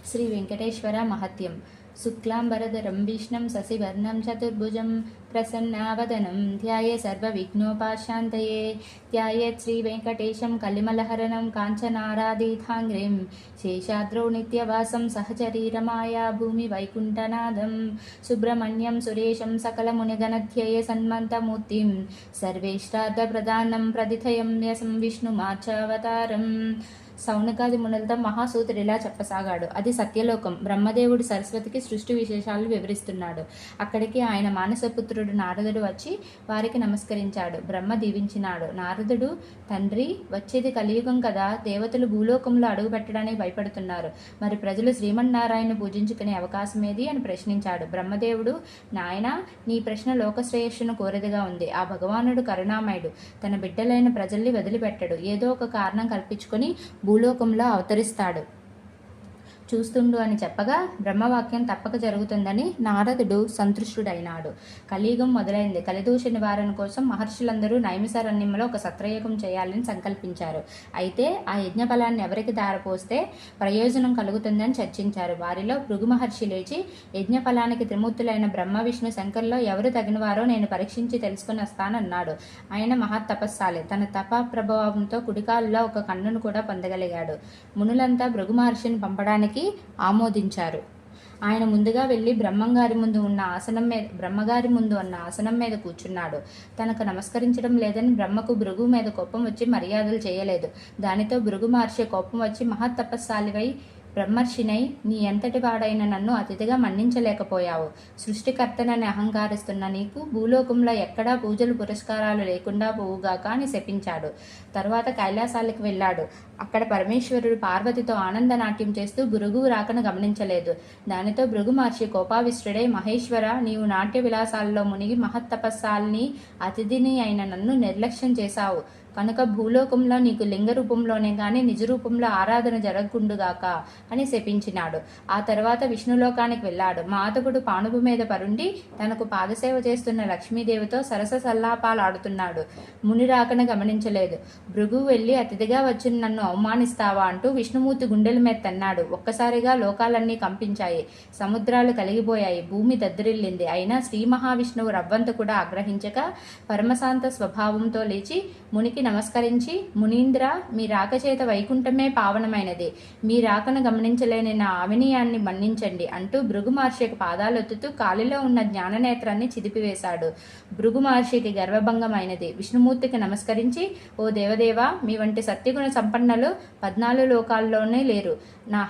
శ్రీ వెంకటేశ్వర మహత్యం. శుక్లాంబరధరం విష్ణుం శశివర్ణం చతుర్భుజం ప్రసన్నావదనం ధ్యాయే సర్వవిఘ్నోపశాంతయే. ధ్యాయేత్ శ్రీ వెంకటేశం కలిమలహరణం కాంచనారాధితాంగ్రీం శేషాద్రౌ నిత్యవాసం సహచరీరమాయా భూమి వైకుంఠనాథం సుబ్రహ్మణ్యం సురేశం సకలమునిగణధ్యేయ సన్మంతమూర్తిం సర్వేష్టార్థప్రదానం ప్రదిథయం యసం విష్ణుమార్చావతారం. సౌనకాది మునులతో మహాసూతుడు ఇలా చెప్పసాగాడు. అది సత్యలోకం. బ్రహ్మదేవుడు సరస్వతికి సృష్టి విశేషాలు వివరిస్తున్నాడు. అక్కడికి ఆయన మానసపుత్రుడు నారదుడు వచ్చి వారికి నమస్కరించాడు. బ్రహ్మ దీవించినాడు. నారదుడు, తండ్రి, వచ్చేది కలియుగం కదా, దేవతలు భూలోకంలో అడుగు పెట్టడానికి భయపడుతున్నారు, మరి ప్రజలు శ్రీమన్నారాయణ పూజించుకునే అవకాశం ఏది అని ప్రశ్నించాడు. బ్రహ్మదేవుడు, నాయన, నీ ప్రశ్న లోకశ్రేయస్సును కోరేదిగా ఉంది. ఆ భగవానుడు కరుణామయుడు. తన బిడ్డలైన ప్రజల్ని వదిలిపెట్టడు. ఏదో ఒక కారణం కల్పించుకొని భూలోకంలో అవతరిస్తాడు. చూస్తుండు అని చెప్పగా బ్రహ్మవాక్యం తప్పక జరుగుతుందని నారదుడు సంతృష్టుడైనాడు. కలియుగం మొదలైంది. కలిదోష నివారణ కోసం మహర్షులందరూ నైమిసారణ్యంలో ఒక సత్రయజ్ఞం చేయాలని సంకల్పించారు. అయితే ఆ యజ్ఞ ఫలాన్ని ఎవరికి దారపోస్తే ప్రయోజనం కలుగుతుందని చర్చించారు. వారిలో భృగు మహర్షి లేచి, యజ్ఞ ఫలానికి త్రిమూర్తులైన బ్రహ్మ విష్ణు శంకర్లో ఎవరు తగినవారో నేను పరీక్షించి తెలుసుకుని వస్తానన్నాడు. ఆయన మహత్తపస్సాలి. తన తప ప్రభావంతో కుడికాలులో ఒక కన్నును కూడా పొందగలిగాడు. మునులంతా భృగు మహర్షిని పంపడానికి ఆమోదించారు. ఆయన ముందుగా వెళ్ళి బ్రహ్మగారి ముందు ఉన్న ఆసనం మీద కూర్చున్నాడు. తనకు నమస్కరించడం లేదని బ్రహ్మకు భృగు మీద కోపం వచ్చి మర్యాదలు చేయలేదు. దానితో భృగు మహర్షి కోపం వచ్చి, మహత్తపస్సాలివై బ్రహ్మర్షినై నీ ఎంతటి వాడైన నన్ను అతిథిగా మన్నించలేకపోయావు. సృష్టికర్తనని అహంకారిస్తున్న నీకు భూలోకంలో ఎక్కడా పూజలు పురస్కారాలు లేకుండా పోవుగాక అని శపించాడు. తర్వాత కైలాసాలకు వెళ్ళాడు. అక్కడ పరమేశ్వరుడు పార్వతితో ఆనందనాట్యం చేస్తూ భృగు రాకను గమనించలేదు. దానితో భృగు మహర్షి కోపావిష్టుడై, మహేశ్వర, నీవు నాట్య విలాసాల్లో మునిగి మహత్తపస్సాల్ని అతిథిని అయిన నన్ను నిర్లక్ష్యం చేశావు కనుక భూలోకంలో నీకు లింగ రూపంలోనే గాని నిజ రూపంలో ఆరాధన జరగకుండుగాక అని శపించినాడు. ఆ తర్వాత విష్ణులోకానికి వెళ్ళాడు. మాతకుడు పానుపు మీద పరుండి తనకు పాదసేవ చేస్తున్న లక్ష్మీదేవితో సరస సల్లాపాలాడుతున్నాడు. ముని రాకను గమనించలేదు. భృగు వెళ్ళి, అతిథిగా వచ్చి నన్ను అవమానిస్తావా అంటూ విష్ణుమూర్తి గుండెల మీద తన్నాడు. ఒక్కసారిగా లోకాలన్నీ కంపించాయి. సముద్రాలు కలిగిపోయాయి. భూమి దద్దరిల్లింది. అయినా శ్రీ మహావిష్ణువు రవ్వంత కూడా ఆగ్రహించక పరమశాంత స్వభావంతో లేచి మునికి నమస్కరించి, మునీంద్ర, మీ రాక చేత వైకుంఠమే పావనమైనది. మీ రాకను గమనించలేని నా అవినయాన్ని మన్నించండి అంటూ భృగు మహర్షికి పాదాలొత్తుతూ కాలిలో ఉన్న జ్ఞాననేత్రాన్ని చిదిపివేశాడు. భృగు మహర్షికి గర్వభంగమైనది. విష్ణుమూర్తికి నమస్కరించి, ఓ దేవదేవ, మీ వంటి సత్యగుణ సంపన్నలు 14 లోకాల్లోనే లేరు. నా